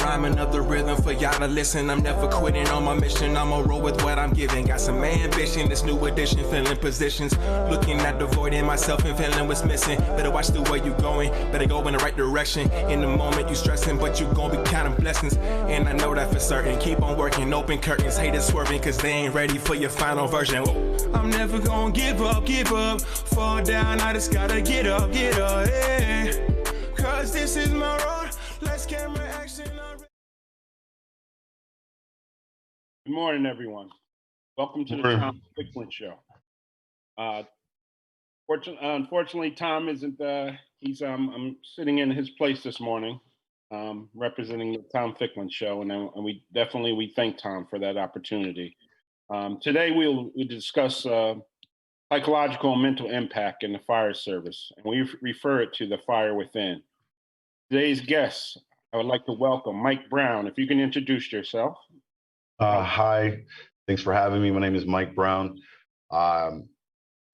rhyme, another rhythm for y'all to listen. I'm never quitting on my mission. I'ma roll with what I'm giving. Got some ambition, this new edition, filling positions. Looking at the void in myself and feeling what's missing. Better watch the way you going, better go in the right direction. In the moment you stressing, but you gon' be counting blessings. And I know that for certain. Keep on working, open curtains, haters swerving, cause they ain't ready for your final version. I'm never gonna give up, fall down, I just gotta get up, yeah. Cause this is my road, let's camera action. Good morning, everyone. Welcome to the Tom Ficklin Show. Unfortunately, Tom isn't, I'm sitting in his place this morning, representing the Tom Ficklin Show, and we thank Tom for that opportunity. Today we'll discuss psychological and mental impact in the fire service, and we refer it to the fire within. Today's guest, I would like to welcome Mike Brown. If you can introduce yourself. Hi, thanks for having me. My name is Mike Brown. I'm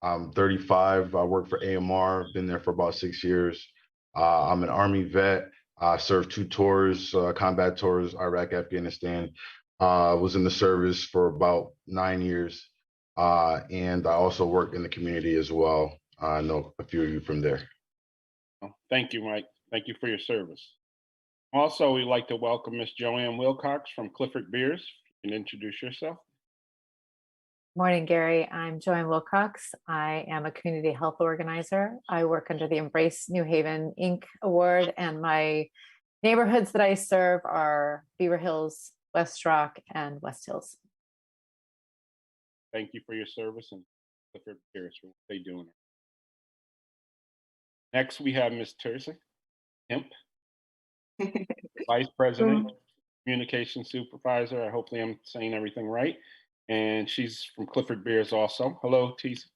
35. I work for AMR, been there for about 6 years. I'm an Army vet. I served 2 tours, combat tours, Iraq, Afghanistan. Was in the service for about 9 years. And I also work in the community as well. I know a few of you from there. Thank you, Mike. Thank you for your service. Also, we'd like to welcome Miss Joanne Wilcox from Clifford Beers. You can introduce yourself. Morning, Gary. I'm Joanne Wilcox. I am a community health organizer. I work under the Embrace New Haven Inc. award, and my neighborhoods that I serve are Beaver Hills, West Rock, and West Hills. Thank you for your service and Clifford Beers for what they're doing. Next, we have Ms. Teresa Hemp, Vice President, Communication Supervisor. Hopefully I'm saying everything right. And she's from Clifford Beers also. Hello, Teresa.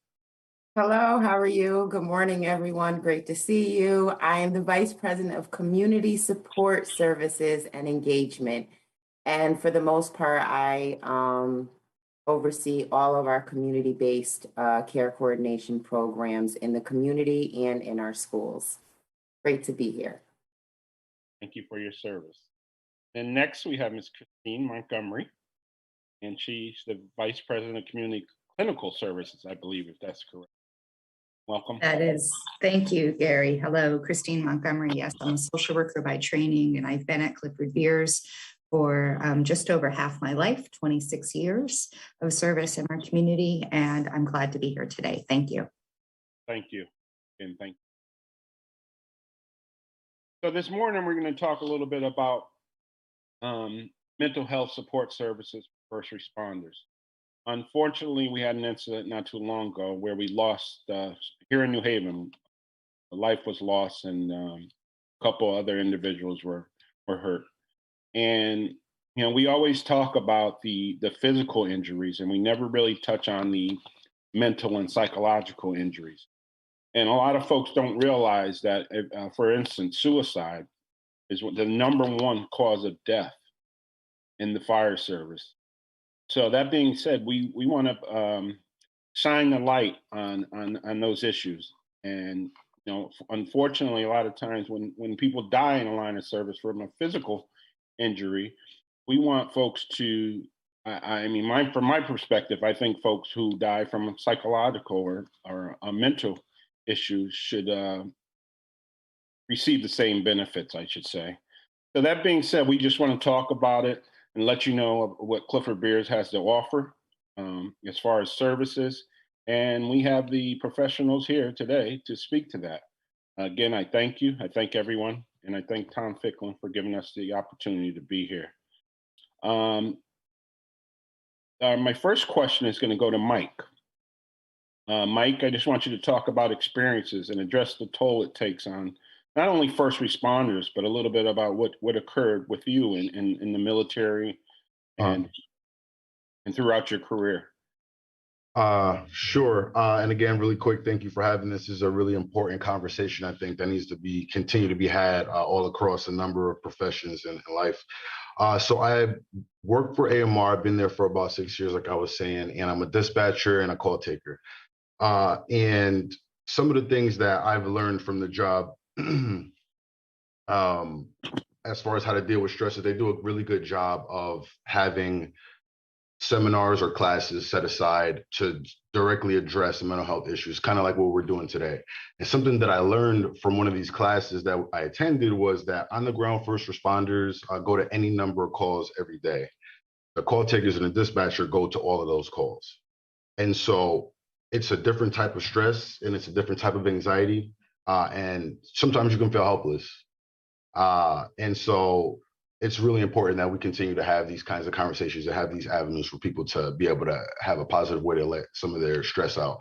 Hello, how are you? Good morning, everyone. Great to see you. I am the Vice President of Community Support Services and Engagement. And for the most part, I oversee all of our community-based care coordination programs in the community and in our schools. Great to be here. Thank you for your service. And next we have Ms. Christine Montgomery, and she's the Vice President of Community Clinical Services, I believe, if that's correct. Welcome. That is. Thank you, Gary. Hello, Christine Montgomery. Yes, I'm a social worker by training, and I've been at Clifford Beers for just over half my life, 26 years of service in our community, and I'm glad to be here today. Thank you. Thank you, and thank you. So this morning, we're going to talk a little bit about mental health support services for first responders. Unfortunately, we had an incident not too long ago where we lost, here in New Haven, a life was lost and a couple other individuals were hurt. And, you know, we always talk about the physical injuries, and we never really touch on the mental and psychological injuries. And a lot of folks don't realize that, for instance, suicide is the #1 cause of death in the fire service. So that being said, we want to shine the light on those issues. And, you know, unfortunately, a lot of times when people die in a line of service from a physical injury, we want folks to, from my perspective, I think folks who die from a psychological or a mental issues should receive the same benefits, I should say. So that being said, we just want to talk about it and let you know what Clifford Beers has to offer as far as services. And we have the professionals here today to speak to that. Again, I thank you. I thank everyone. And I thank Tom Ficklin for giving us the opportunity to be here. My first question is going to go to Mike. Mike, I just want you to talk about experiences and address the toll it takes on not only first responders, but a little bit about what occurred with you in the military and throughout your career. Sure. And again, really quick, thank you for having this. This is a really important conversation, I think, that needs to continue to be had all across a number of professions in life. So I worked for AMR. I've been there for about 6 years, like I was saying, and I'm a dispatcher and a call taker. And some of the things that I've learned from the job as far as how to deal with stress, they do a really good job of having seminars or classes set aside to directly address mental health issues, kind of like what we're doing today. And something that I learned from one of these classes that I attended was that on the ground first responders go to any number of calls every day. The call takers and the dispatcher go to all of those calls. And so it's a different type of stress and it's a different type of anxiety. And sometimes you can feel helpless. And so it's really important that we continue to have these kinds of conversations and have these avenues for people to be able to have a positive way to let some of their stress out.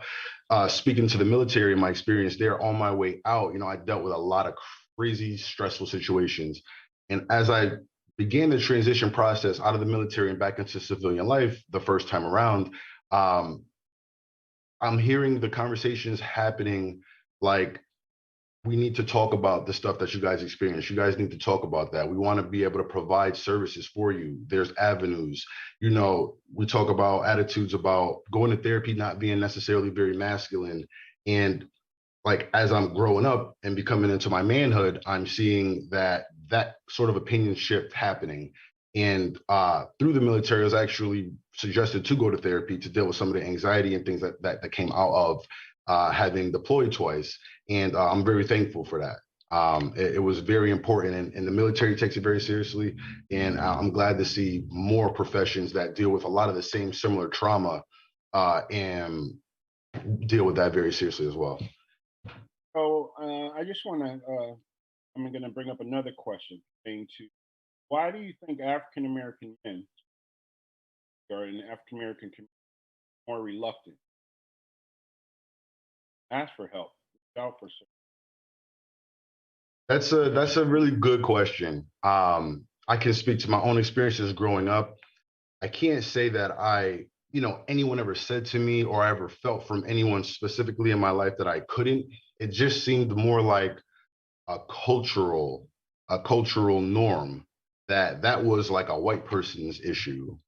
Speaking to the military, my experience there on my way out, I dealt with a lot of crazy, stressful situations. And as I began the transition process out of the military and back into civilian life the first time around, I'm hearing the conversations happening like, we need to talk about the stuff that you guys experience. You guys need to talk about that. We want to be able to provide services for you. There's avenues. We talk about attitudes about going to therapy not being necessarily very masculine. And like, as I'm growing up and becoming into my manhood, I'm seeing that sort of opinion shift happening. And through the military, I was actually suggested to go to therapy to deal with some of the anxiety and things that came out of having deployed twice. And I'm very thankful for that. It was very important, and the military takes it very seriously. And I'm glad to see more professions that deal with a lot of the same similar trauma and deal with that very seriously as well. So I just want to, I'm going to bring up another question to why do you think African American men or in the African American community are more reluctant to ask for help, out for support? That's a really good question. I can speak to my own experiences growing up. I can't say that anyone ever said to me or I ever felt from anyone specifically in my life that I couldn't. It just seemed more like a cultural norm that was like a white person's issue.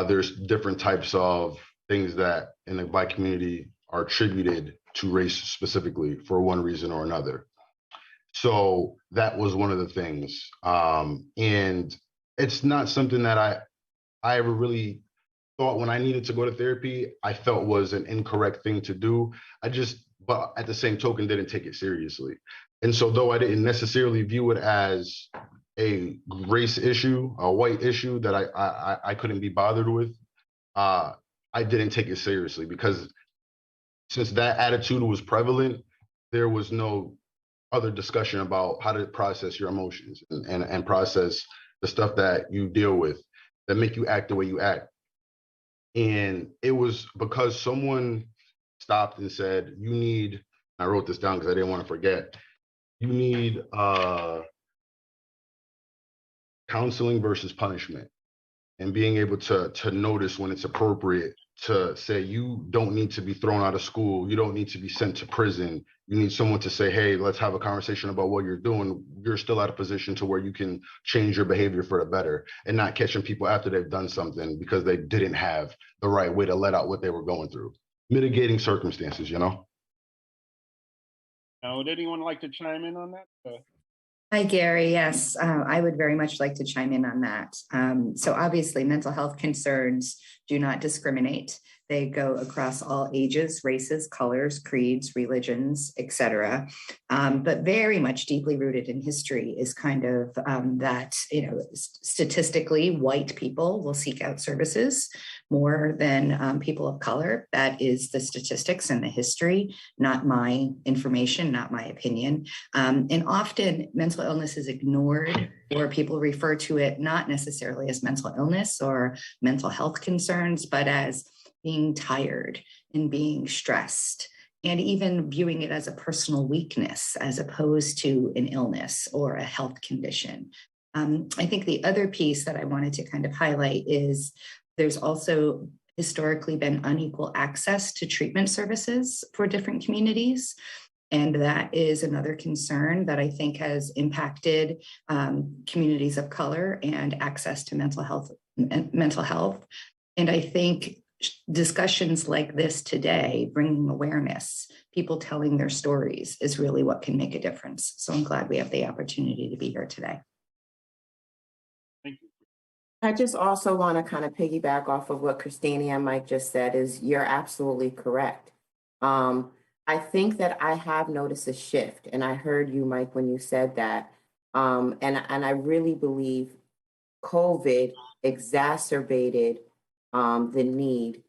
There's different types of things that in the Black community are attributed to race specifically for one reason or another. So that was one of the things. And it's not something that I ever really thought when I needed to go to therapy, I felt was an incorrect thing to do. But at the same token, didn't take it seriously. And so though I didn't necessarily view it as a race issue, a white issue that I couldn't be bothered with, I didn't take it seriously because since that attitude was prevalent, there was no other discussion about how to process your emotions and process the stuff that you deal with that make you act the way you act. And it was because someone stopped and said, I wrote this down because I didn't want to forget, you need counseling versus punishment, and being able to notice when it's appropriate to say you don't need to be thrown out of school, you don't need to be sent to prison. You need someone to say, hey, let's have a conversation about what you're doing. You're still at a position to where you can change your behavior for the better, and not catching people after they've done something because they didn't have the right way to let out what they were going through. Mitigating circumstances, Now, would anyone like to chime in on that? Hi, Gary. Yes, I would very much like to chime in on that. So obviously, mental health concerns do not discriminate. They go across all ages, races, colors, creeds, religions, etc. But very much deeply rooted in history is kind of that, statistically, white people will seek out services more than people of color. That is the statistics and the history, not my information, not my opinion. And often mental illness is ignored, or people refer to it not necessarily as mental illness or mental health concerns, but as being tired and being stressed, and even viewing it as a personal weakness as opposed to an illness or a health condition. I think the other piece that I wanted to kind of highlight is there's also historically been unequal access to treatment services for different communities. And that is another concern that I think has impacted communities of color and access to mental health. And I think discussions like this today, bringing awareness, people telling their stories is really what can make a difference. So I'm glad we have the opportunity to be here today. I just also want to kind of piggyback off of what Christine and Mike just said is you're absolutely correct. Um, I think that I have noticed a shift, and I heard you, Mike, when you said that. And I really believe COVID exacerbated the need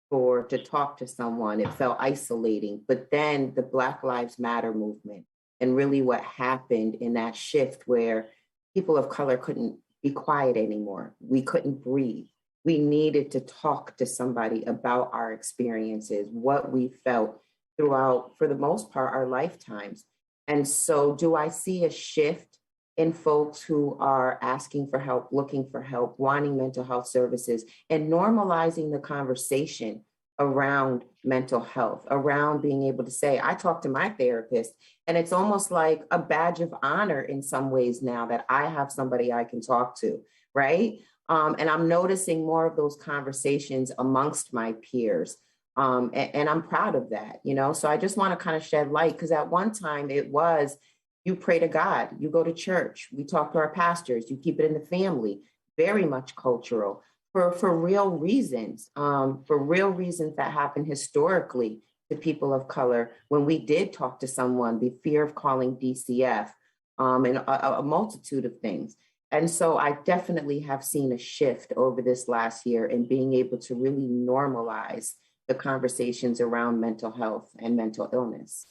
for to talk to someone. It felt isolating. But then the Black Lives Matter movement and really what happened in that shift where people of color couldn't be quiet anymore. We couldn't breathe. We needed to talk to somebody about our experiences, what we felt throughout, for the most part, our lifetimes. And so, do I see a shift in folks who are asking for help, looking for help, wanting mental health services, and normalizing the conversation around mental health, around being able to say, I talk to my therapist, and it's almost like a badge of honor in some ways now that I have somebody I can talk to, right? And I'm noticing more of those conversations amongst my peers. And I'm proud of that, you know? So I just want to kind of shed light because at one time it was, you pray to God, you go to church, we talk to our pastors, you keep it in the family, very much cultural for real reasons that happen historically to people of color. When we did talk to someone, the fear of calling DCF, and a multitude of things. And so I definitely have seen a shift over this last year in being able to really normalize the conversations around mental health and mental illness.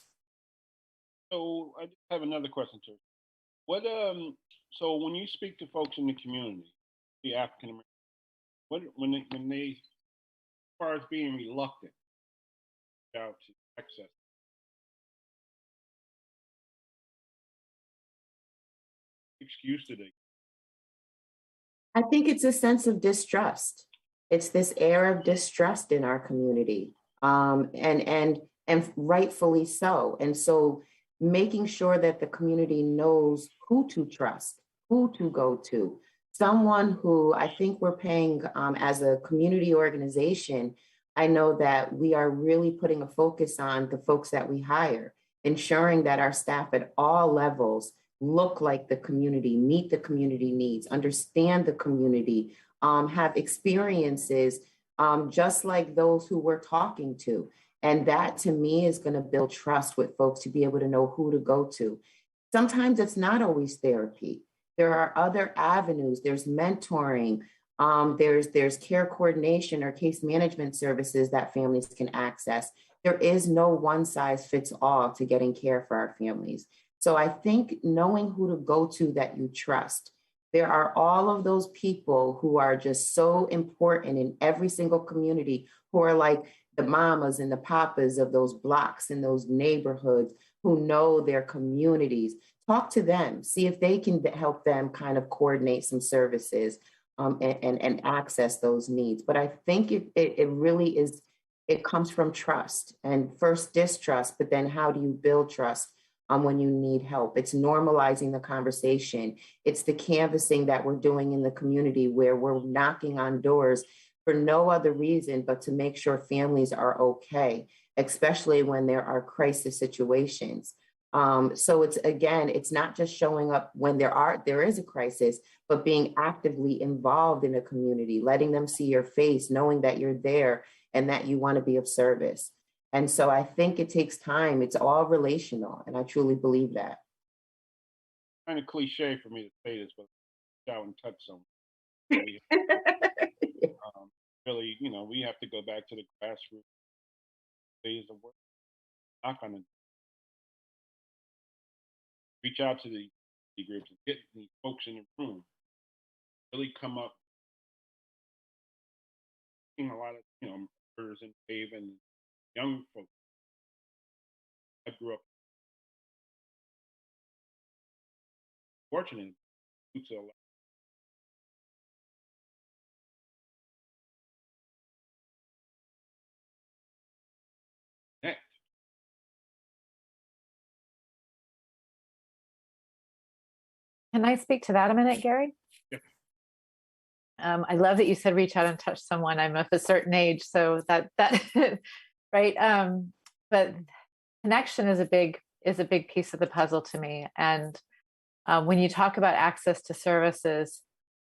So I just have another question too. What so when you speak to folks in the community, the African American, what when they as far as being reluctant out to access excuse to they I think it's a sense of distrust. It's this air of distrust in our community, and rightfully so. And so, making sure that the community knows who to trust, who to go to, someone who I think we're paying as a community organization. I know that we are really putting a focus on the folks that we hire, ensuring that our staff at all levels look like the community, meet the community needs, understand the community, have experiences just like those who we're talking to. And that to me is going to build trust with folks to be able to know who to go to. Sometimes it's not always therapy. There are other avenues. There's mentoring. There's care coordination or case management services that families can access. There is no one size fits all to getting care for our families. So I think knowing who to go to that you trust. There are all of those people who are just so important in every single community who are like the mamas and the papas of those blocks and those neighborhoods who know their communities. Talk to them, see if they can help them kind of coordinate some services and access those needs. But I think it really is, it comes from trust and first distrust, but then how do you build trust? When you need help. It's normalizing the conversation. It's the canvassing that we're doing in the community where we're knocking on doors for no other reason but to make sure families are okay, especially when there are crisis situations. So it's again, it's not just showing up when there is a crisis, but being actively involved in a community, letting them see your face, knowing that you're there and that you want to be of service. And so I think it takes time. It's all relational. And I truly believe that. kind of cliche for me to say this, but out and touch someone. We, really, we have to go back to the grassroots ways of work. Not gonna reach out to the groups and get the folks in the room. Really come up. A lot of murders in Haven, young folks. I grew up fortunate to connect. Can I speak to that a minute, Gary? Yeah. I love that you said reach out and touch someone. I'm of a certain age, so that right. But connection is a big piece of the puzzle to me. And when you talk about access to services,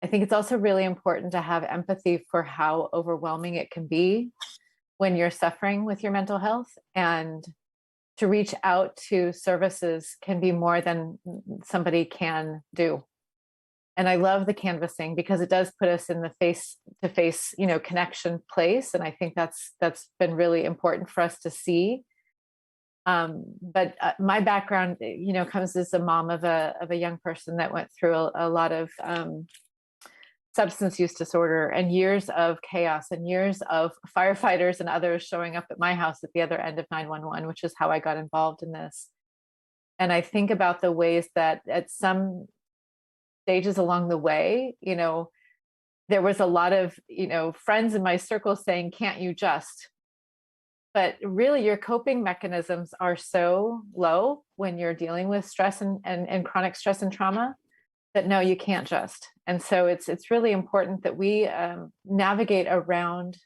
I think it's also really important to have empathy for how overwhelming it can be when you're suffering with your mental health, and to reach out to services can be more than somebody can do. And I love the canvassing because it does put us in the face to face, connection place. And I think that's been really important for us to see. But my background, comes as a mom of a young person that went through a lot of substance use disorder and years of chaos and years of firefighters and others showing up at my house at the other end of 911, which is how I got involved in this. And I think about the ways that at some stages along the way, there was a lot of, friends in my circle saying, can't you just? But really your coping mechanisms are so low when you're dealing with stress and chronic stress and trauma that no, you can't just. And so it's really important that we navigate around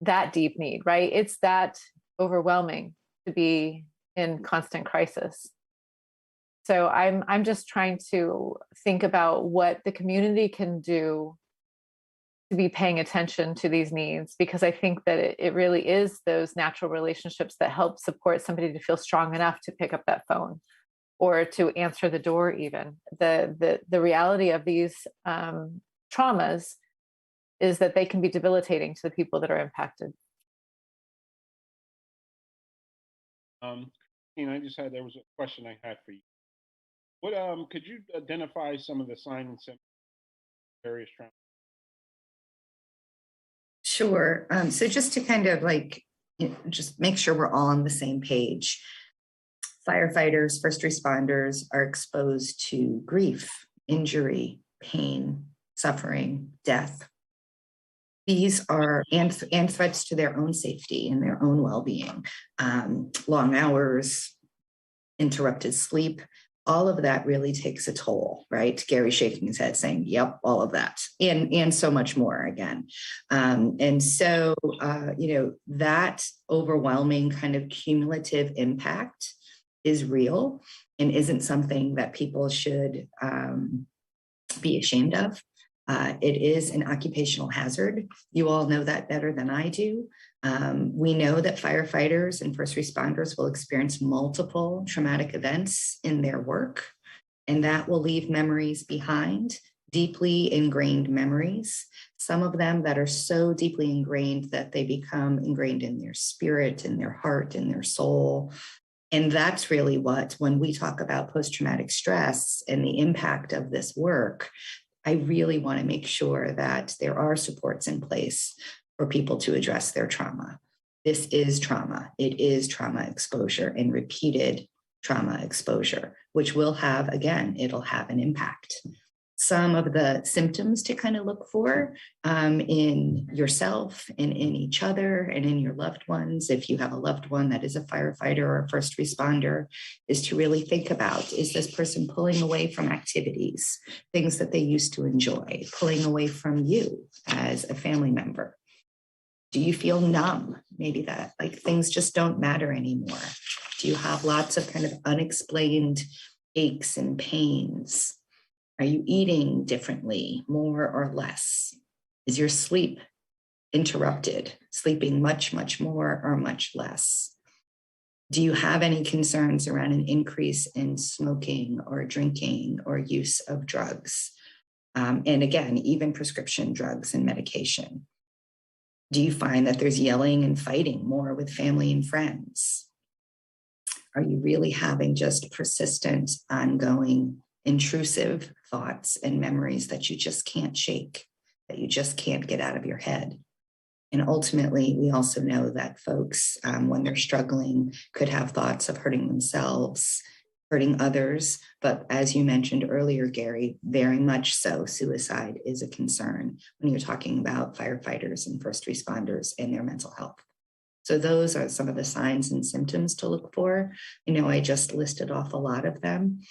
that deep need, right? It's that overwhelming to be in constant crisis. So I'm just trying to think about what the community can do to be paying attention to these needs, because I think that it really is those natural relationships that help support somebody to feel strong enough to pick up that phone or to answer the door. Even the reality of these traumas is that they can be debilitating to the people that are impacted. I just there was a question I had for you. What could you identify some of the signs and symptoms of various traumas? Sure. So just to kind of just make sure we're all on the same page. Firefighters, first responders are exposed to grief, injury, pain, suffering, death. These are and threats to their own safety and their own well-being. Long hours, interrupted sleep, all of that really takes a toll, right? Gary shaking his head saying, yep, all of that, and so much more again. And so, that overwhelming kind of cumulative impact is real and isn't something that people should be ashamed of. It is an occupational hazard. You all know that better than I do. We know that firefighters and first responders will experience multiple traumatic events in their work, and that will leave memories behind, deeply ingrained memories, some of them that are so deeply ingrained that they become ingrained in their spirit, in their heart, in their soul. And that's really when we talk about post-traumatic stress and the impact of this work, I really want to make sure that there are supports in place for people to address their trauma. This is trauma. It is trauma exposure and repeated trauma exposure, which will have, again, it'll have an impact. Some of the symptoms to kind of look for in yourself and in each other and in your loved ones, if you have a loved one that is a firefighter or a first responder, is to really think about, is this person pulling away from activities, things that they used to enjoy, pulling away from you as a family member? Do you feel numb? Maybe that things just don't matter anymore. Do you have lots of kind of unexplained aches and pains? Are you eating differently, more or less? Is your sleep interrupted, sleeping much, much more or much less? Do you have any concerns around an increase in smoking or drinking or use of drugs? And again, even prescription drugs and medication. Do you find that there's yelling and fighting more with family and friends? Are you really having just persistent, ongoing, intrusive thoughts and memories that you just can't shake, that you just can't get out of your head? And ultimately, we also know that folks, when they're struggling, could have thoughts of hurting themselves, hurting others. But as you mentioned earlier, Gary, very much so, suicide is a concern when you're talking about firefighters and first responders and their mental health. So those are some of the signs and symptoms to look for. I just listed off a lot of them.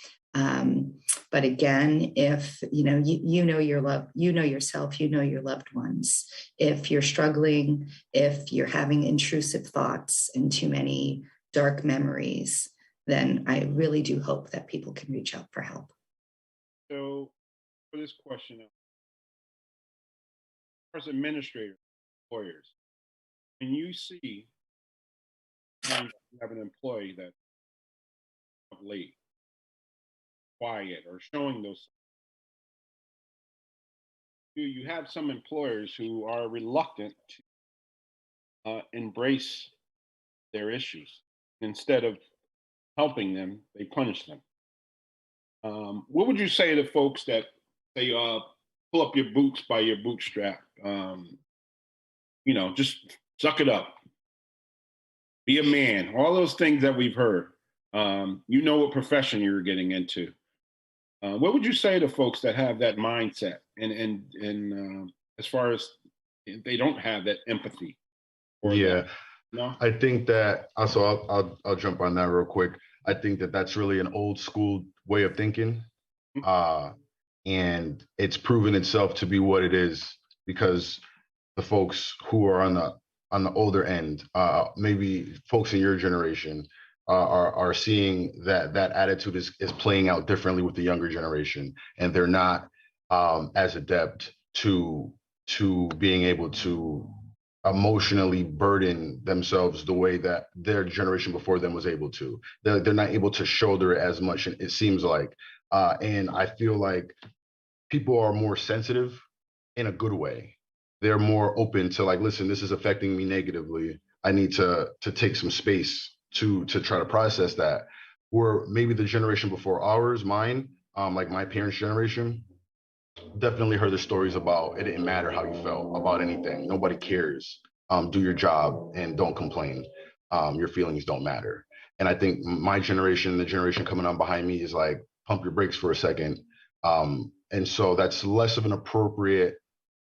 But again, if you know your love, you know yourself, you know your loved ones. If you're struggling, if you're having intrusive thoughts and too many dark memories, then I really do hope that people can reach out for help. So for this question, as administrators, lawyers, when you see you have an employee that's late, quiet, or showing those, you have some employers who are reluctant to embrace their issues. Instead of helping them, they punish them. What would you say to folks that say, pull up your boots by your bootstrap? Just suck it up, be a man, all those things that we've heard. What profession you're getting into. What would you say to folks that have that mindset and as far as they don't have that empathy? Yeah, no. I think that also I'll jump on that real quick. I think that that's really an old school way of thinking, and it's proven itself to be what it is because the folks who are on the older end, maybe folks in your generation, are seeing that attitude is playing out differently with the younger generation, and they're not as adept to being able to emotionally burden themselves the way that their generation before them was able to. They're not able to shoulder it as much, it seems like. And I feel like people are more sensitive in a good way. They're more open to like, listen, this is affecting me negatively. I need to take some space to try to process that. Or maybe the generation before ours, mine, like my parents' generation, definitely heard the stories about it didn't matter how you felt about anything. Nobody cares. Do your job and don't complain. Your feelings don't matter. And I think my generation, the generation coming on behind me, is like, pump your brakes for a second. And so that's less of an appropriate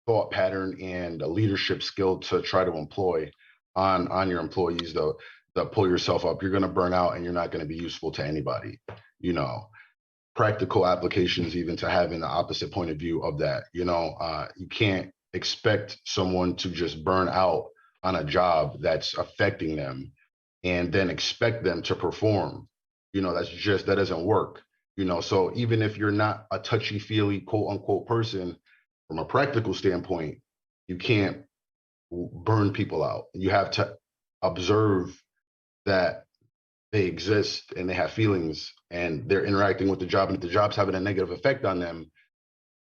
thought pattern and a leadership skill to try to employ on your employees, though, that pull yourself up. You're going to burn out and you're not going to be useful to anybody. Practical applications even to having the opposite point of view of that. You can't expect someone to just burn out on a job that's affecting them and then expect them to perform. That doesn't work. So even if you're not a touchy-feely quote unquote person, from a practical standpoint, you can't burn people out. You have to observe that they exist and they have feelings and they're interacting with the job, and if the job's having a negative effect on them,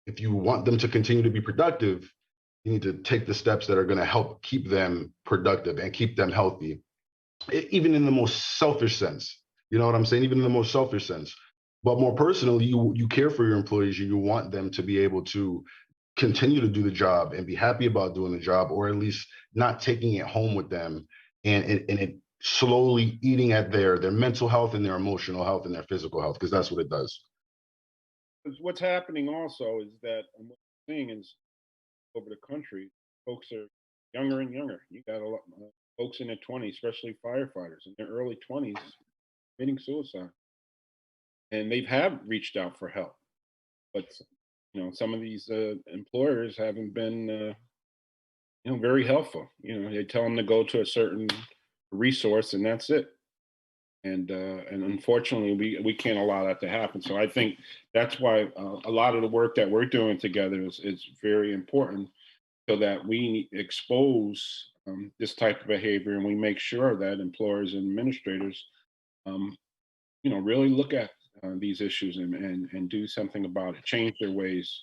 if you want them to continue to be productive, you need to take the steps that are going to help keep them productive and keep them healthy, even in the most selfish sense. You know what I'm saying? Even in the most selfish sense. But more personally, you care for your employees and you want them to be able to continue to do the job and be happy about doing the job, or at least not taking it home with them and it slowly eating at their mental health and their emotional health and their physical health, because that's what it does. What's happening also is that what we're seeing is over the country, folks are younger and younger. You got a lot of folks in their 20s, especially firefighters in their early 20s, committing suicide, and they have reached out for help, but some of these employers haven't been very helpful. They tell them to go to a certain resource and that's it. And unfortunately, we can't allow that to happen. So I think that's why a lot of the work that we're doing together is very important, so that we expose this type of behavior and we make sure that employers and administrators, really look at these issues and do something about it, change their ways.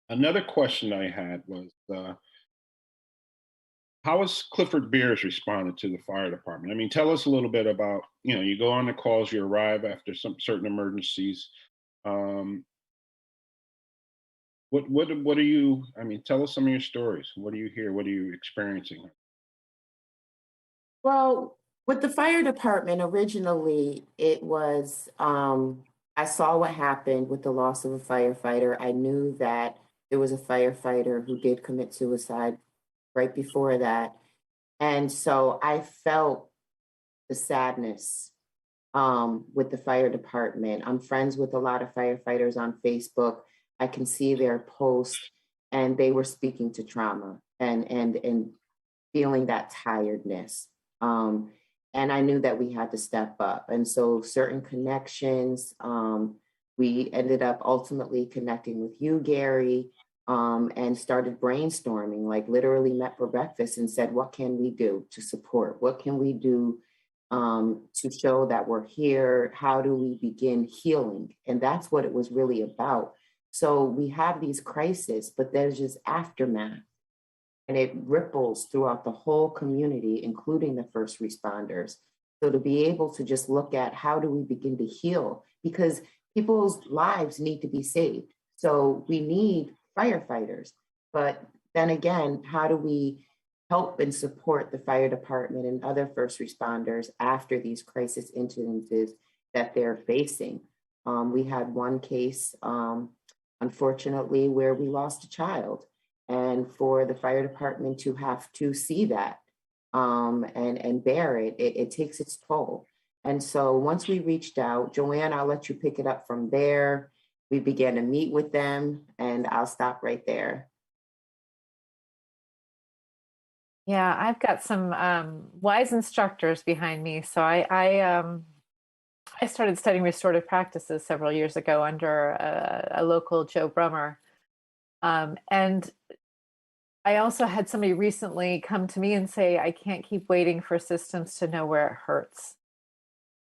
Another question I had was, how has Clifford Beers responded to the fire department? I mean, tell us a little bit about, you go on the calls, you arrive after some certain emergencies. What are you, tell us some of your stories. What do you hear? What are you experiencing? Well, with the fire department, originally it was, I saw what happened with the loss of a firefighter. I knew that there was a firefighter who did commit suicide right before that. And so I felt the sadness with the fire department. I'm friends with a lot of firefighters on Facebook. I can see their posts, and they were speaking to trauma and feeling that tiredness. And I knew that we had to step up. And so certain connections, we ended up ultimately connecting with you, Gary. and started brainstorming, like literally met for breakfast and said, what can we do to support? What can we do to show that we're here? How do we begin healing? And that's what it was really about. So we have these crises, but there's just aftermath. And it ripples throughout the whole community, including the first responders. So to be able to just look at how do we begin to heal, because people's lives need to be saved. So we need firefighters, but then again, how do we help and support the fire department and other first responders after these crisis incidences that they're facing? We had one case, unfortunately, where we lost a child. And for the fire department to have to see that and bear it, it takes its toll. And so once we reached out, Joanne, I'll let you pick it up from there. We began to meet with them, and I'll stop right there. Yeah, I've got some wise instructors behind me. So I started studying restorative practices several years ago under a local Joe Brummer. And I also had somebody recently come to me and say, I can't keep waiting for systems to know where it hurts.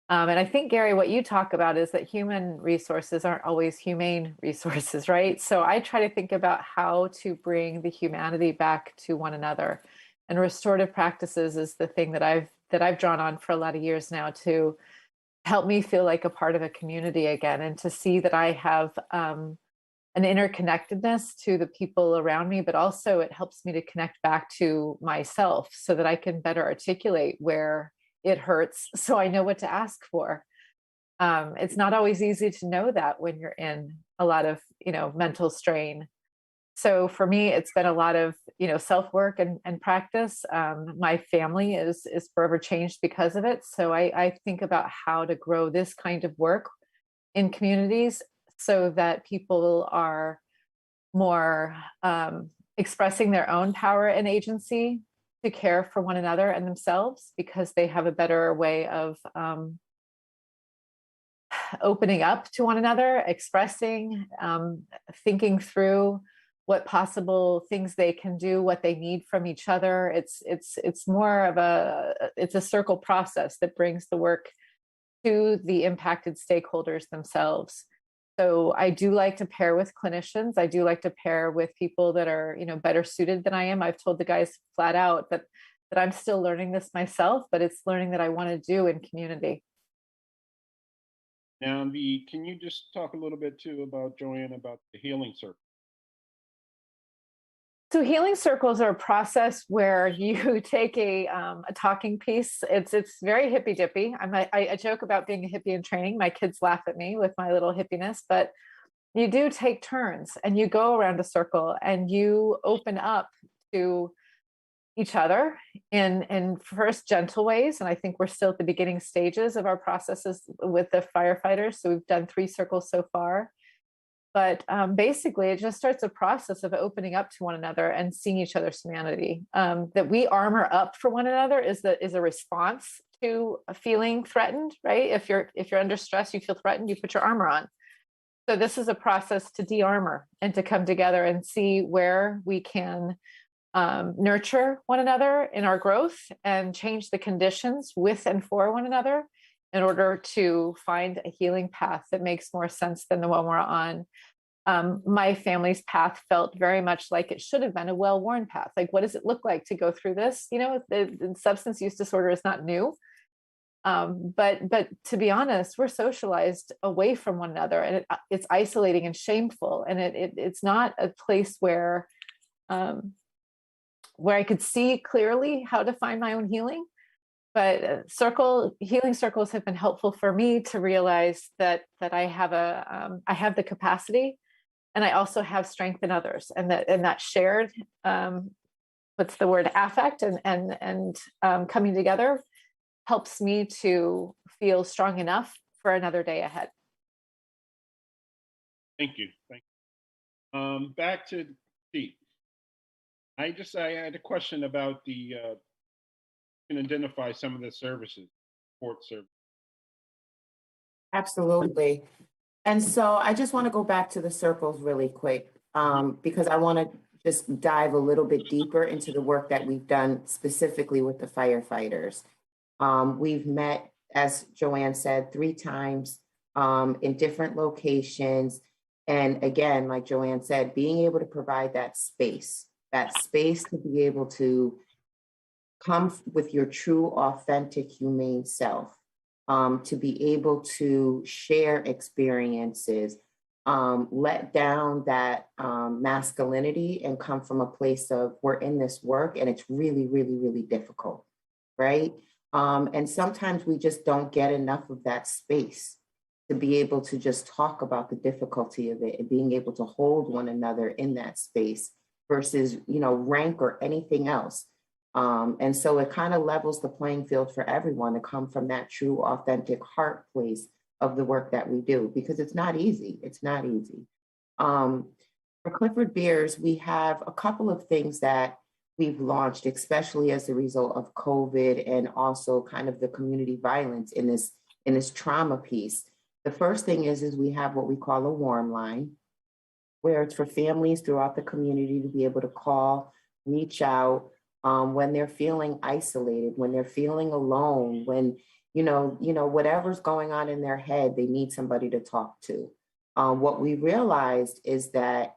And I think, Gary, what you talk about is that human resources aren't always humane resources, right? So I try to think about how to bring the humanity back to one another. And restorative practices is the thing that I've drawn on for a lot of years now to help me feel like a part of a community again, and to see that I have an interconnectedness to the people around me, but also it helps me to connect back to myself so that I can better articulate where it hurts, so I know what to ask for. It's not always easy to know that when you're in a lot of, mental strain. So for me, it's been a lot of, self-work and practice. My family is forever changed because of it. So I think about how to grow this kind of work in communities so that people are more expressing their own power and agency to care for one another and themselves, because they have a better way of opening up to one another, expressing, thinking through what possible things they can do, what they need from each other. It's more of it's a circle process that brings the work to the impacted stakeholders themselves. So I do like to pair with clinicians. I do like to pair with people that are, better suited than I am. I've told the guys flat out that I'm still learning this myself, but it's learning that I want to do in community. Now, can you just talk a little bit too about, Joanne, about the healing circle? So healing circles are a process where you take a talking piece. It's very hippy dippy. I joke about being a hippie in training. My kids laugh at me with my little hippiness, but you do take turns and you go around a circle and you open up to each other in first gentle ways. And I think we're still at the beginning stages of our processes with the firefighters. So we've done 3 circles so far. But basically, it just starts a process of opening up to one another and seeing each other's humanity. That we armor up for one another is a response to feeling threatened, right? If you're under stress, you feel threatened, you put your armor on. So this is a process to de-armor and to come together and see where we can nurture one another in our growth and change the conditions with and for one another in order to find a healing path that makes more sense than the one we're on. My family's path felt very much like it should have been a well-worn path. Like, what does it look like to go through this? The substance use disorder is not new. But to be honest, we're socialized away from one another, and it's isolating and shameful. And it's not a place where I could see clearly how to find my own healing. But healing circles have been helpful for me to realize that I have I have the capacity, and I also have strength in others, and that shared affect and coming together helps me to feel strong enough for another day ahead. Thank you. Back to Steve. I had a question about you can identify some of the services, support services. Absolutely. And so I just want to go back to the circles really quick. because I want to just dive a little bit deeper into the work that we've done specifically with the firefighters. We've met, as Joanne said, 3 times in different locations. And again, like Joanne said, being able to provide that space to be able to come with your true, authentic, humane self, to be able to share experiences, let down that masculinity and come from a place of we're in this work and it's really, really, really difficult, right? And sometimes we just don't get enough of that space to be able to just talk about the difficulty of it and being able to hold one another in that space versus, rank or anything else. And so it kind of levels the playing field for everyone to come from that true, authentic heart place of the work that we do, because it's not easy. It's not easy. For Clifford Beers, we have a couple of things that we've launched, especially as a result of COVID and also kind of the community violence in this trauma piece. The first thing is we have what we call a warm line, where it's for families throughout the community to be able to call, reach out when they're feeling isolated, when they're feeling alone, when whatever's going on in their head, they need somebody to talk to. What we realized is that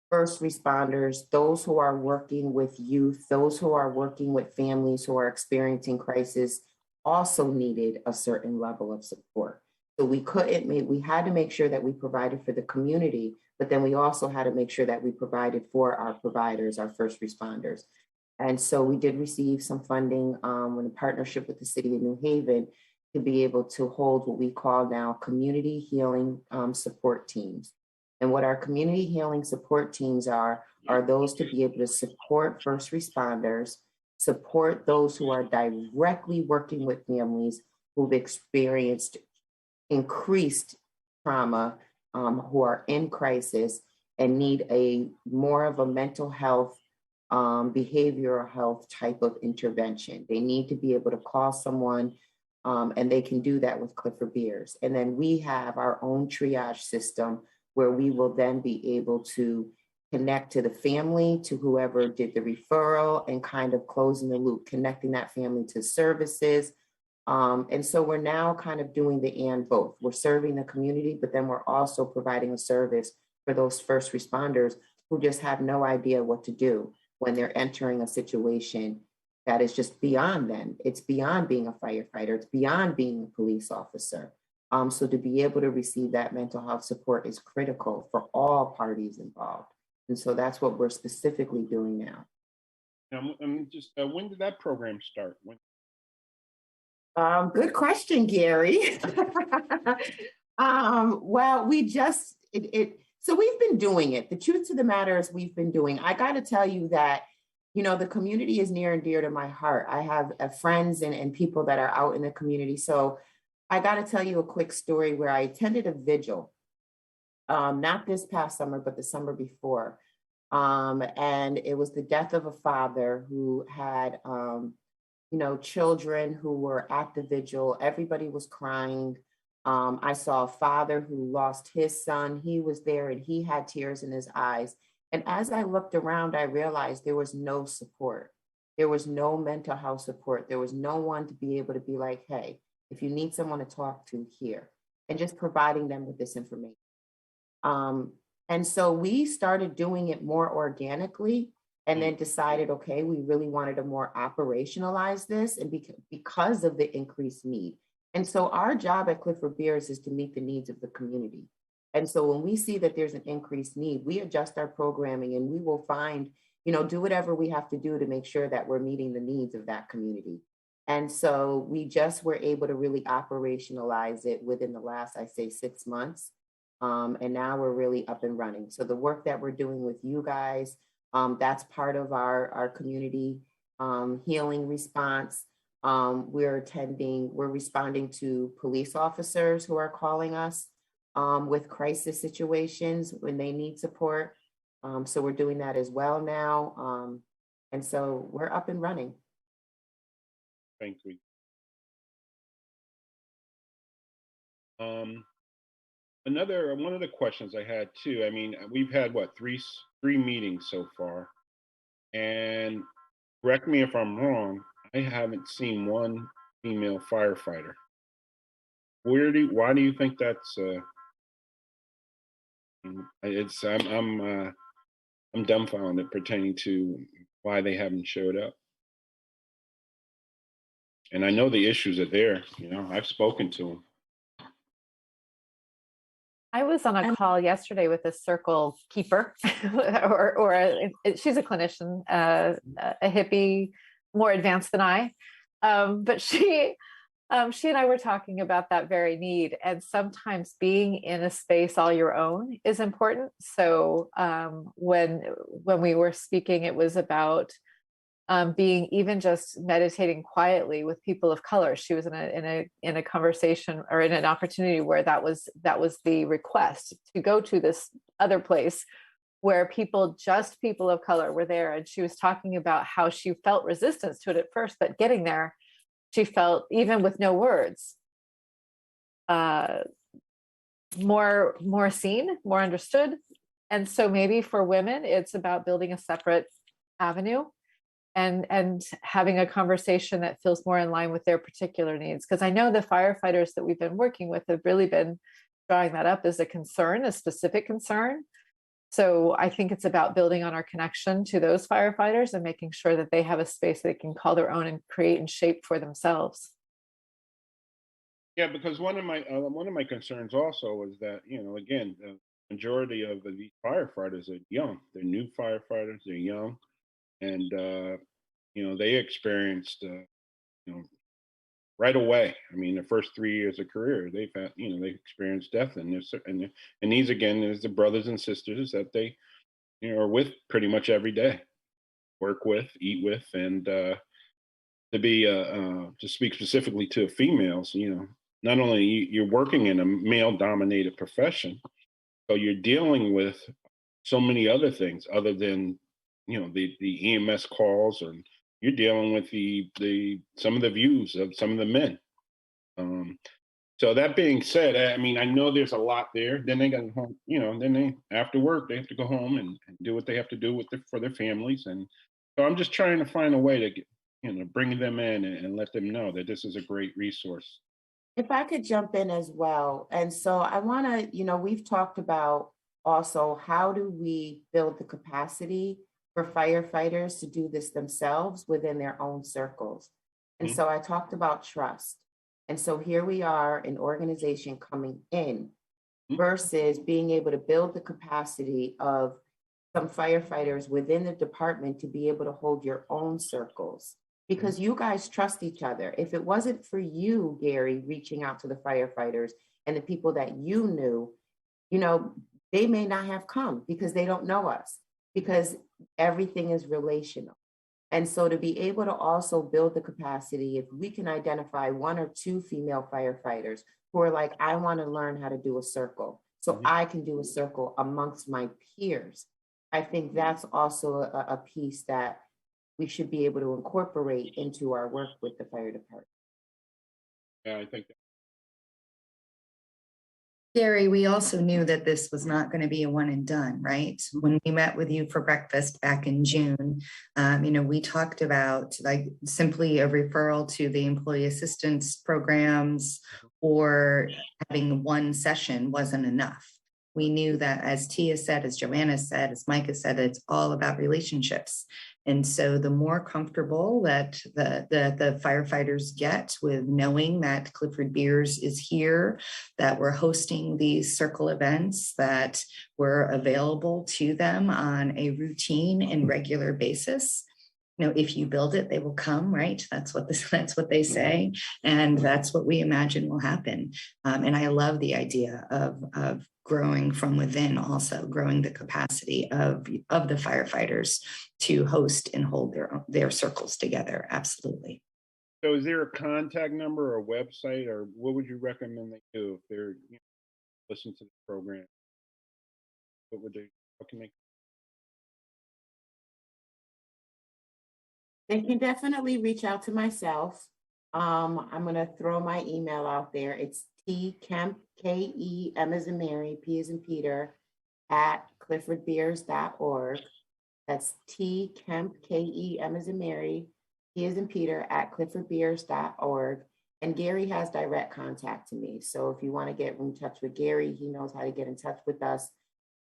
first responders, those who are working with youth, those who are working with families who are experiencing crisis, also needed a certain level of support. So we had to make sure that we provided for the community, but then we also had to make sure that we provided for our providers, our first responders. And so we did receive some funding in partnership with the city of New Haven to be able to hold what we call now community healing support teams. And what our community healing support teams are those to be able to support first responders, support those who are directly working with families who've experienced increased trauma, who are in crisis and need more of a mental health, behavioral health type of intervention. They need to be able to call someone, and they can do that with Clifford Beers. And then we have our own triage system where we will then be able to connect to the family, to whoever did the referral, and kind of closing the loop, connecting that family to services. And so we're now kind of doing the and both. We're serving the community, but then we're also providing a service for those first responders who just have no idea what to do when they're entering a situation that is just beyond them. It's beyond being a firefighter. It's beyond being a police officer. So to be able to receive that mental health support is critical for all parties involved. And so that's what we're specifically doing now. When did that program start? Good question, Gary. Well, so we've been doing it. The truth of the matter is we've been doing. I got to tell you that, the community is near and dear to my heart. I have friends and people that are out in the community. So I got to tell you a quick story where I attended a vigil, not this past summer, but the summer before. And it was the death of a father who had, children who were at the vigil. Everybody was crying. I saw a father who lost his son. He was there and he had tears in his eyes. And as I looked around, I realized there was no support. There was no mental health support. There was no one to be able to be like, hey, if you need someone to talk to, here, and just providing them with this information. And so we started doing it more organically and then decided, okay, we really wanted to more operationalize this and because of the increased need. And so our job at Clifford Beers is to meet the needs of the community. And so when we see that there's an increased need, we adjust our programming and we will find, do whatever we have to do to make sure that we're meeting the needs of that community. And so we just were able to really operationalize it within the last, I say, 6 months. And now we're really up and running. So the work that we're doing with you guys, that's part of our community healing response. We're responding to police officers who are calling us with crisis situations when they need support. So we're doing that as well now. And so we're up and running. Thank you. Another one of the questions I had too. I mean, we've had what three meetings so far, and correct me if I'm wrong. I haven't seen one female firefighter. Why do you think that's? It's I'm dumbfounded pertaining to why they haven't showed up. And I know the issues are there. You know, I've spoken to them. I was on a call yesterday with a circle keeper, she's a clinician, a hippie, more advanced than I, but she and I were talking about that very need, and sometimes being in a space all your own is important. So when we were speaking, it was about being even just meditating quietly with people of color. She was in a conversation or in an opportunity where that was the request to go to this other place where people of color were there, and she was talking about how she felt resistance to it at first, but getting there, she felt, even with no words, more seen, more understood. And so maybe for women, it's about building a separate avenue and having a conversation that feels more in line with their particular needs. Because I know the firefighters that we've been working with have really been drawing that up as a concern, a specific concern. So I think it's about building on our connection to those firefighters and making sure that they have a space they can call their own and create and shape for themselves. Yeah, because one of my concerns also is that, you know, again, the majority of these firefighters are young. They're new firefighters. They're young, and you know, they experienced, you know, right away. I mean, the first 3 years of career, they've had, you know, they experienced death, and these again is the brothers and sisters that they, you know, are with pretty much every day, work with, eat with, and to be to speak specifically to females, you know, not only you're working in a male-dominated profession, so you're dealing with so many other things other than, you know, the EMS calls, or you're dealing with the some of the views of some of the men. Um, so that being said, I mean, I know there's a lot there. Then they got home, you know, then they after work they have to go home and do what they have to do for their families. And so I'm just trying to find a way to get, you know, bring them in and let them know that this is a great resource. If I could jump in as well. And so I want to, we've talked about also how do we build the capacity for firefighters to do this themselves within their own circles. And so I talked about trust. And so here we are, an organization coming in versus being able to build the capacity of some firefighters within the department to be able to hold your own circles. Because you guys trust each other. If it wasn't for you, Gary, reaching out to the firefighters and the people that you knew, they may not have come because they don't know us, because everything is relational. And so to be able to also build the capacity, if we can identify one or two female firefighters who are like, I want to learn how to do a circle, so I can do a circle amongst my peers. I think that's also a piece that we should be able to incorporate into our work with the fire department. Yeah, I think that. Gary, we also knew that this was not going to be a one and done, right? When we met with you for breakfast back in June, we talked about like simply a referral to the employee assistance programs or having one session wasn't enough. We knew that, as Tia said, as Joanna said, as Micah said, it's all about relationships. And so the more comfortable that the firefighters get with knowing that Clifford Beers is here, that we're hosting these circle events, that we're available to them on a routine and regular basis. If you build it, they will come, right? That's what they say. And that's what we imagine will happen. And I love the idea of growing from within, also growing the capacity of the firefighters to host and hold their circles together. Absolutely. So is there a contact number or a website, or what would you recommend they do if they're listening to the program? What can they? They can definitely reach out to myself. I'm going to throw my email out there. It's Kemp, K-E-M as in Mary, P as in Peter, at cliffordbeers.org. That's Kemp, K-E-M as in Mary, P as in Peter, at cliffordbeers.org. And Gary has direct contact to me. So if you want to get in touch with Gary, he knows how to get in touch with us.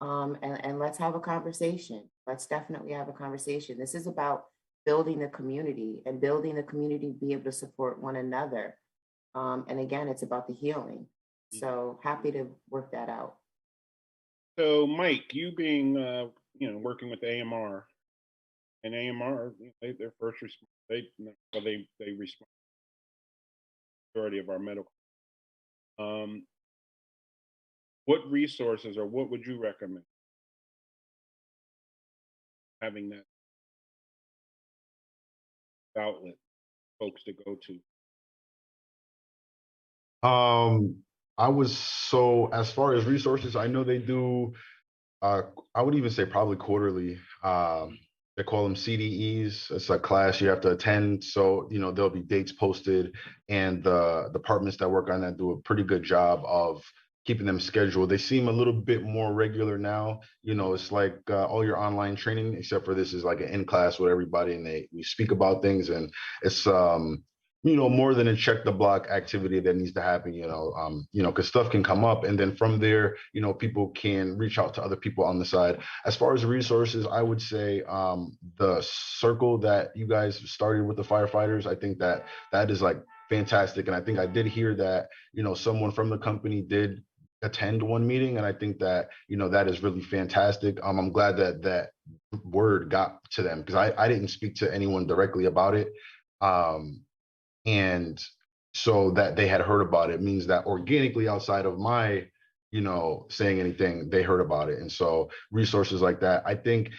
And let's have a conversation. Let's definitely have a conversation. This is about building the community and building the community to be able to support one another. And again, it's about the healing. So happy to work that out. So Mike, you being, working with AMR, and AMR, their first response, they respond to the majority of our medical. What resources or what would you recommend having that outlet folks to go to? As far as resources, I know they do, I would even say probably quarterly. They call them CDEs. It's a class you have to attend. So, there'll be dates posted, and the departments that work on that do a pretty good job of keeping them scheduled. They seem a little bit more regular now. It's like all your online training, except for this is like an in class with everybody, and we speak about things, and it's more than a check the block activity that needs to happen, because stuff can come up. And then from there, people can reach out to other people on the side. As far as resources, I would say the circle that you guys started with the firefighters, I think that is like fantastic. And I think I did hear that, someone from the company did attend one meeting. And I think that, that is really fantastic. I'm glad that word got to them, because I didn't speak to anyone directly about it. And so that they had heard about it means that organically, outside of my, saying anything, they heard about it. And so resources like that, I think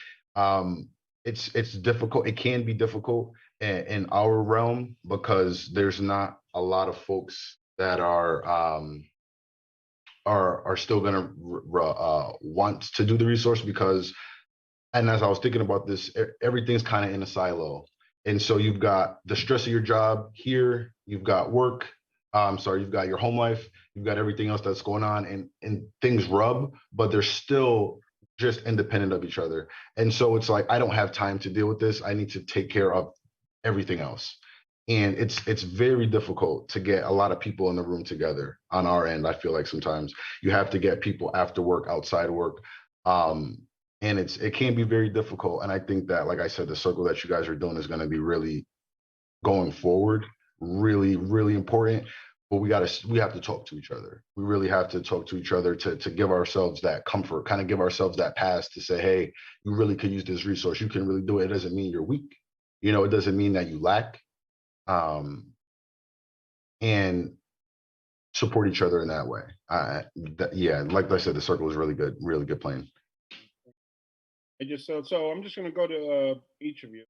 it's difficult. It can be difficult in our realm, because there's not a lot of folks that are still going to want to do the resource, because, and as I was thinking about this, everything's kind of in a silo. And so you've got the stress of your job here, you've got work, you've got your home life, you've got everything else that's going on, and things rub, but they're still just independent of each other. And so it's like, I don't have time to deal with this. I need to take care of everything else. And it's very difficult to get a lot of people in the room together on our end. I feel like sometimes you have to get people after work, outside of work. And it can be very difficult. And I think that, like I said, the circle that you guys are doing is going to be really, going forward, really, really important. But we have to talk to each other. We really have to talk to each other to give ourselves that comfort, kind of give ourselves that pass to say, hey, you really could use this resource. You can really do it. It doesn't mean you're weak. It doesn't mean that you lack. And support each other in that way. Like I said, the circle is really good plan. So I'm just going to go to each of you.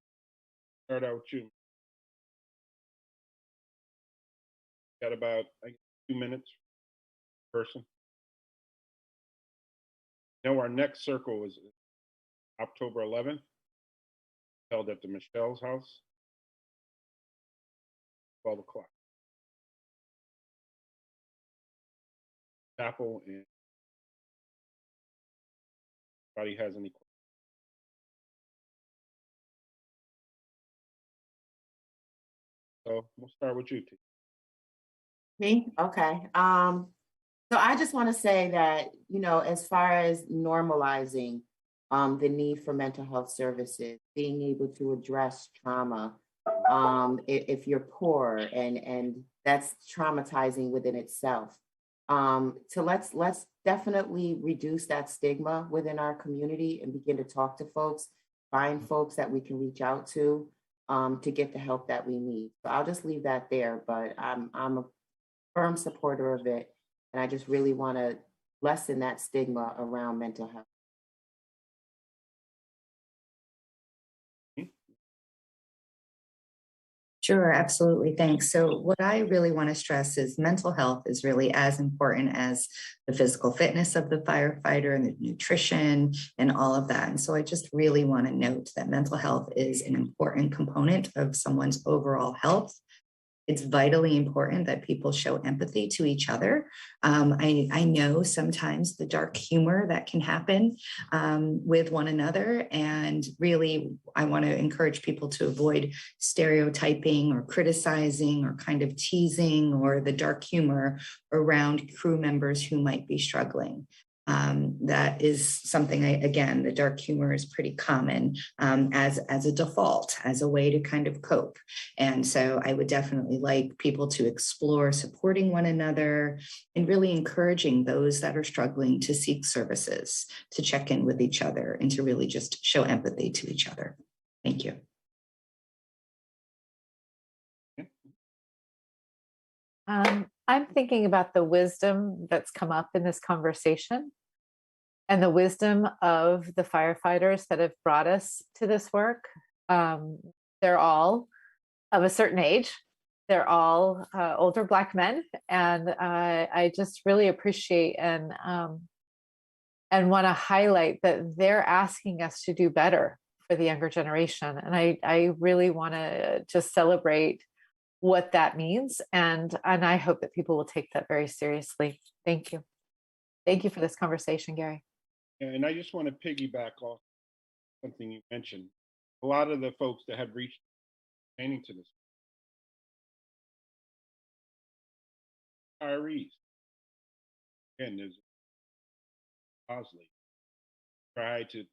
Start out with you. Got about 2 minutes per person. Our next circle is October 11th, held at the Michelle's house, 12 o'clock. Chapel, and anybody has any questions? So we'll start with you, T. Me? Okay. So I just want to say that, as far as normalizing the need for mental health services, being able to address trauma, if you're poor, and that's traumatizing within itself. So let's definitely reduce that stigma within our community and begin to talk to folks, find folks that we can reach out to get the help that we need. So I'll just leave that there, but I'm a firm supporter of it. And I just really want to lessen that stigma around mental health. Sure, absolutely. Thanks. So what I really want to stress is mental health is really as important as the physical fitness of the firefighter and the nutrition and all of that. And so I just really want to note that mental health is an important component of someone's overall health. It's vitally important that people show empathy to each other. I know sometimes the dark humor that can happen with one another. And really, I want to encourage people to avoid stereotyping or criticizing or kind of teasing or the dark humor around crew members who might be struggling. That is something, again, the dark humor is pretty common as a default, as a way to kind of cope. And so I would definitely like people to explore supporting one another and really encouraging those that are struggling to seek services, to check in with each other and to really just show empathy to each other. Thank you. I'm thinking about the wisdom that's come up in this conversation and the wisdom of the firefighters that have brought us to this work. They're all of a certain age. They're all older Black men. And I just really appreciate and want to highlight that they're asking us to do better for the younger generation. And I really want to just celebrate what that means. And I hope that people will take that very seriously. Thank you. Thank you for this conversation, Gary. And I just want to piggyback off something you mentioned. A lot of the folks that have reached pertaining to this retirees. Again, there's Bosley tried to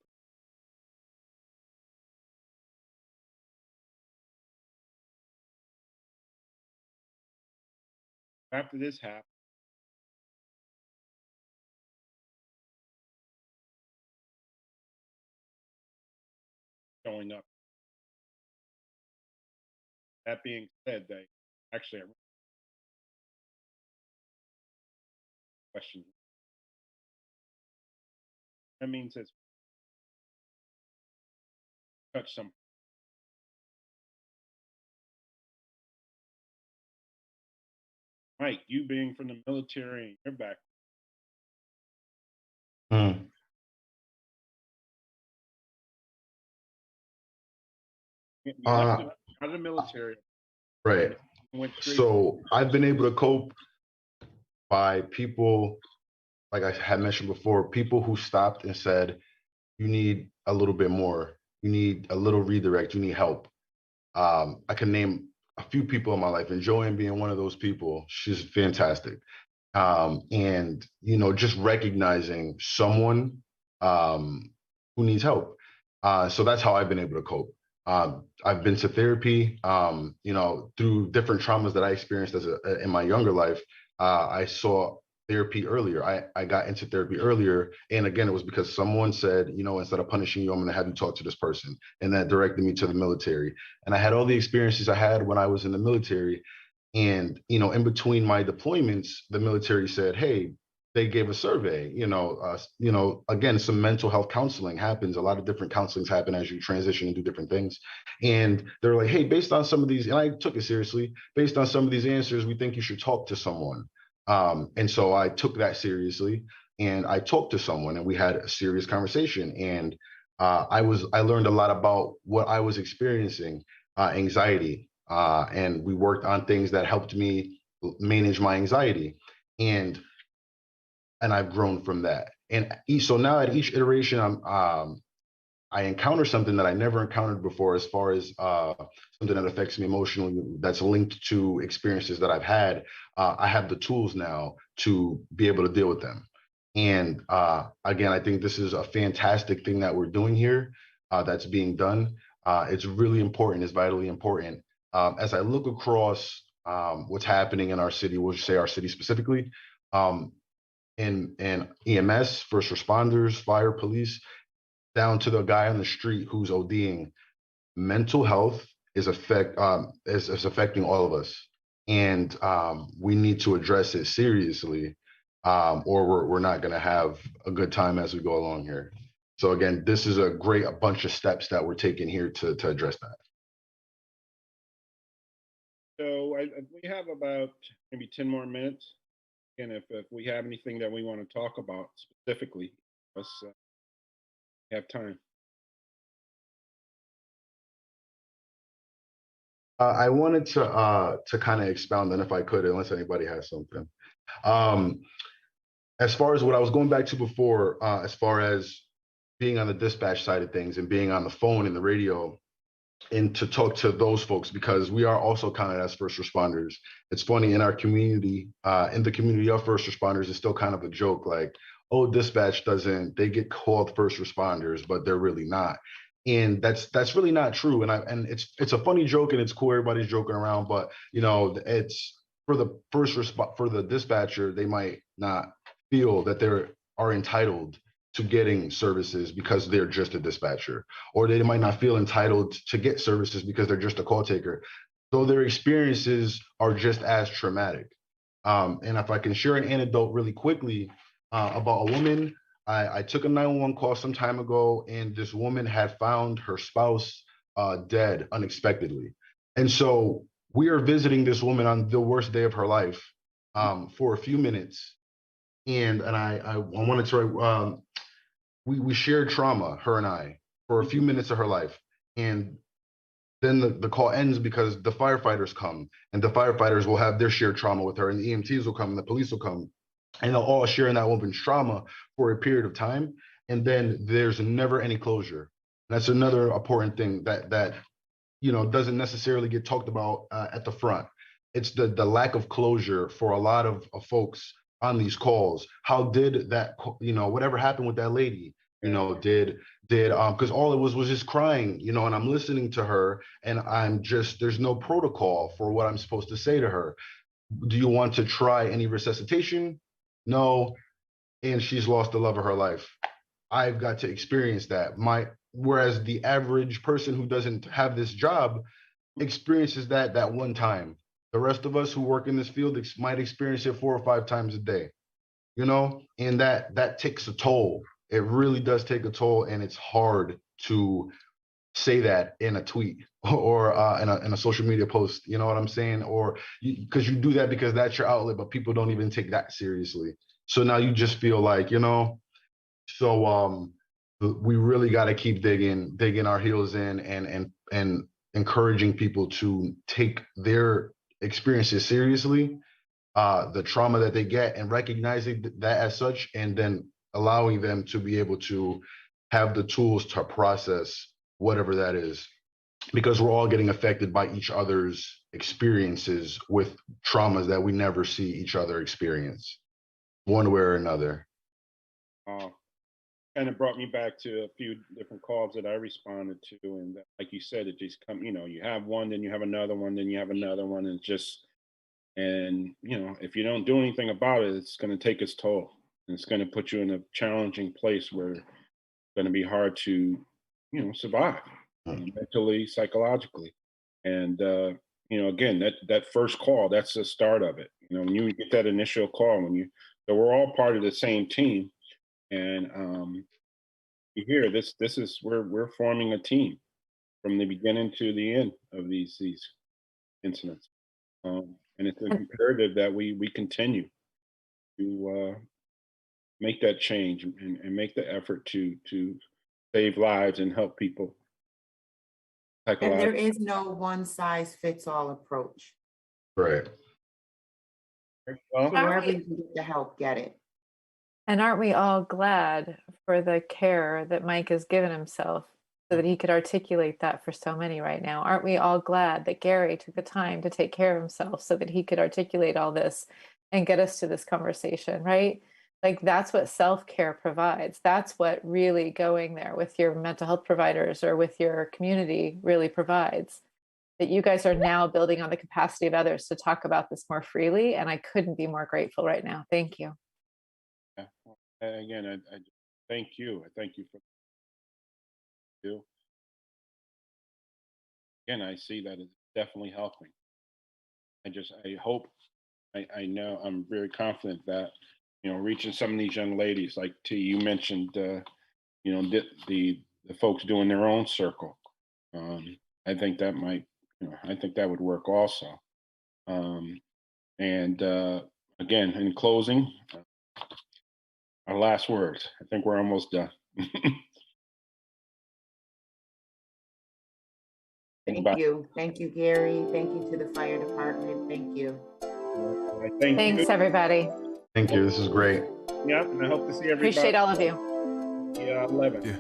after this happened. Showing up. That being said, they actually question. That means it's touch some. Mike, you being from the military and your back. Out of the military. Right. So I've been able to cope by people, like I had mentioned before, people who stopped and said, you need a little bit more. You need a little redirect. You need help. I can name a few people in my life, and Joanne being one of those people. She's fantastic. And, you know, just recognizing someone who needs help. So that's how I've been able to cope. I've been to therapy, you know, through different traumas that I experienced in my younger life. I saw therapy earlier. I got into therapy earlier. And again, it was because someone said, you know, instead of punishing you, I'm going to have you talk to this person. And that directed me to the military. And I had all the experiences I had when I was in the military. And, you know, in between my deployments, the military said, hey, they gave a survey, you know, again, some mental health counseling happens. A lot of different counselings happen as you transition and do different things. And they're like, hey, based on some of these, and I took it seriously, based on some of these answers, we think you should talk to someone. And so I took that seriously and I talked to someone and we had a serious conversation. And I learned a lot about what I was experiencing, anxiety. And we worked on things that helped me manage my anxiety. And I've grown from that. And so now at each iteration, I encounter something that I never encountered before, as far as something that affects me emotionally, that's linked to experiences that I've had. I have the tools now to be able to deal with them. And again, I think this is a fantastic thing that we're doing here, that's being done. It's really important, it's vitally important. As I look across what's happening in our city, we'll just say our city specifically, in EMS, first responders, fire, police, down to the guy on the street who's ODing, mental health is affecting all of us. And we need to address it seriously, or we're not going to have a good time as we go along here. So again, this is a bunch of steps that we're taking here to address that. So we have about maybe 10 more minutes. And if we have anything that we want to talk about specifically, let's have time. I wanted to kind of expound on, if I could, unless anybody has something. Um, as far as what I was going back to before, as far as being on the dispatch side of things and being on the phone and the radio, and to talk to those folks, because we are also counted as first responders. It's funny, in our community, in the community of first responders, it's still kind of a joke, like, oh, dispatch doesn't, they get called first responders, but they're really not. And that's really not true. And it's a funny joke and it's cool, everybody's joking around, but you know, it's for the for the dispatcher, they might not feel that they are entitled to getting services because they're just a dispatcher, or they might not feel entitled to get services because they're just a call taker. So their experiences are just as traumatic. And if I can share an anecdote really quickly about a woman, I took a 911 call some time ago, and this woman had found her spouse dead unexpectedly. And so we are visiting this woman on the worst day of her life for a few minutes. And I wanted to we shared trauma, her and I, for a few minutes of her life. And then the call ends because the firefighters come, and the firefighters will have their shared trauma with her, and the EMTs will come, and the police will come, and they'll all share in that woman's trauma for a period of time. And then there's never any closure. That's another important thing that you know doesn't necessarily get talked about at the front. It's the lack of closure for a lot of folks on these calls. How did that, you know, whatever happened with that lady, you know, did because all it was just crying, you know, and I'm listening to her, and I'm just, there's no protocol for what I'm supposed to say to her. Do you want to try any resuscitation? No. And she's lost the love of her life. I've got to experience that. Whereas the average person who doesn't have this job experiences that one time. The rest of us who work in this field might experience it 4 or 5 times a day, you know, and that takes a toll. It really does take a toll, and it's hard to say that in a tweet or in a social media post. You know what I'm saying? Or because you do that because that's your outlet, but people don't even take that seriously. So now you just feel like, you know, so we really got to keep digging our heels in, and encouraging people to take their experiences seriously, the trauma that they get, and recognizing that as such, and then allowing them to be able to have the tools to process whatever that is, because we're all getting affected by each other's experiences with traumas that we never see each other experience one way or another. Kind of brought me back to a few different calls that I responded to, and like you said, it just come, you know, you have one, then you have another one, then you have another one, and just, and you know, if you don't do anything about it, it's going to take its toll, and it's going to put you in a challenging place where it's going to be hard to, you know, survive mentally, psychologically, and you know, again, that first call, that's the start of it. You know, when you get that initial call, so we're all part of the same team. And you hear this is, we're forming a team from the beginning to the end of these incidents, and it's imperative that we continue to make that change, and make the effort to save lives and help people And there psychologically. is no one size fits all approach. Right. Well, So wherever you can get the help, get it. And aren't we all glad for the care that Mike has given himself so that he could articulate that for so many right now? Aren't we all glad that Gary took the time to take care of himself so that he could articulate all this and get us to this conversation, right? Like that's what self-care provides. That's what really going there with your mental health providers or with your community really provides. That you guys are now building on the capacity of others to talk about this more freely. And I couldn't be more grateful right now. Thank you. yeah. And again, I thank you. I thank you for you. Again, I see that it's definitely helping. I hope, I know, I'm very confident that, you know, reaching some of these young ladies, like T, you mentioned, you know, the folks doing their own circle. I think that might, you know, I think that would work also. And again, in closing, our last words. I think we're almost done. Thank you. Thank you, Gary. Thank you to the fire department. Thank you. Thanks, everybody. Thank you. This is great. Yep, and I hope to see everybody. Appreciate all of you. Yeah, 11. Yeah.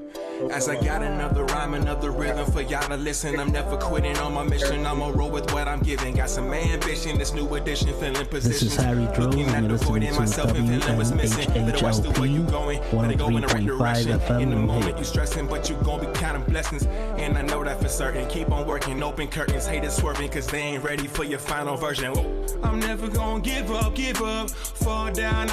As I got another rhyme, another rhythm for y'all to listen. I'm never quitting on my mission. I'ma roll with what I'm giving. Got some ambition, this new edition, feeling position. This is Harry Drove, and you're listening to WNHHLP 103.5 FM in the New moment Haven. you stressing, but you gon' be counting blessings. And I know that for certain. Keep on working, open curtains, haters swerving, cause they ain't ready for your final version. I'm never gonna give up, fall down.